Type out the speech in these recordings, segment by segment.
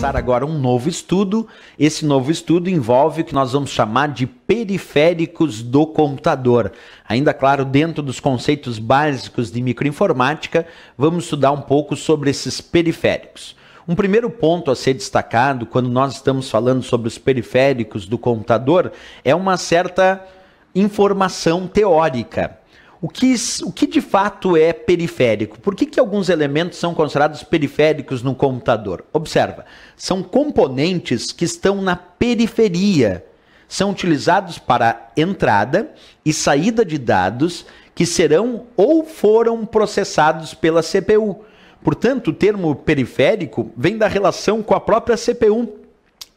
começar agora um novo estudo. Esse novo estudo envolve o que nós vamos chamar de periféricos do computador. Ainda, claro, dentro dos conceitos básicos de microinformática, vamos estudar um pouco sobre esses periféricos. Um primeiro ponto a ser destacado quando nós estamos falando sobre os periféricos do computador é uma certa informação teórica. O que de fato é periférico? Por que alguns elementos são considerados periféricos no computador? Observa, são componentes que estão na periferia, são utilizados para entrada e saída de dados que serão ou foram processados pela CPU. Portanto, o termo periférico vem da relação com a própria CPU.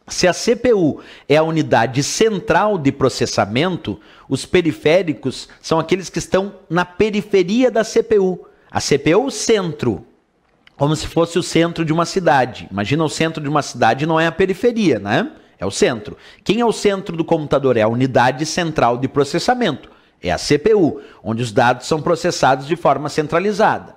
Se a CPU é a unidade central de processamento, os periféricos são aqueles que estão na periferia da CPU. A CPU é o centro, como se fosse o centro de uma cidade. Imagina, o centro de uma cidade não é a periferia, né? É o centro. Quem é o centro do computador? É a unidade central de processamento. É a CPU, onde os dados são processados de forma centralizada.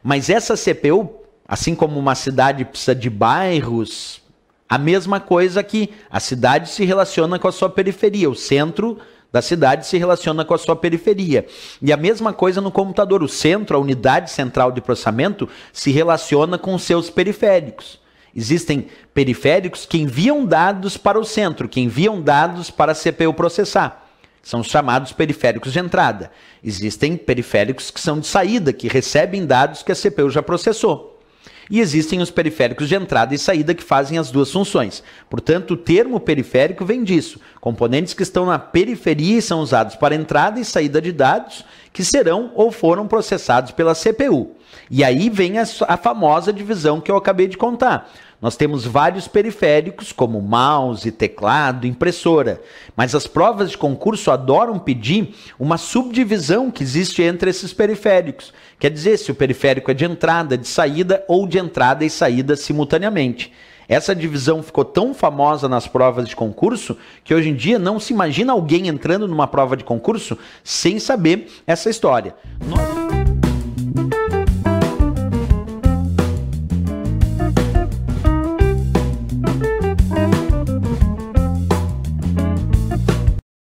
Mas essa CPU, assim como uma cidade precisa de bairros, a mesma coisa que a cidade se relaciona com a sua periferia, o centro da cidade se relaciona com a sua periferia. E a mesma coisa no computador, o centro, a unidade central de processamento, se relaciona com os seus periféricos. Existem periféricos que enviam dados para o centro, que enviam dados para a CPU processar. São os chamados periféricos de entrada. Existem periféricos que são de saída, que recebem dados que a CPU já processou. E existem os periféricos de entrada e saída que fazem as duas funções. Portanto, o termo periférico vem disso. Componentes que estão na periferia e são usados para entrada e saída de dados que serão ou foram processados pela CPU. E aí vem a famosa divisão que eu acabei de contar. Nós temos vários periféricos, como mouse, teclado, impressora. Mas as provas de concurso adoram pedir uma subdivisão que existe entre esses periféricos. Quer dizer, se o periférico é de entrada, de saída ou de entrada e saída simultaneamente. Essa divisão ficou tão famosa nas provas de concurso que hoje em dia não se imagina alguém entrando numa prova de concurso sem saber essa história.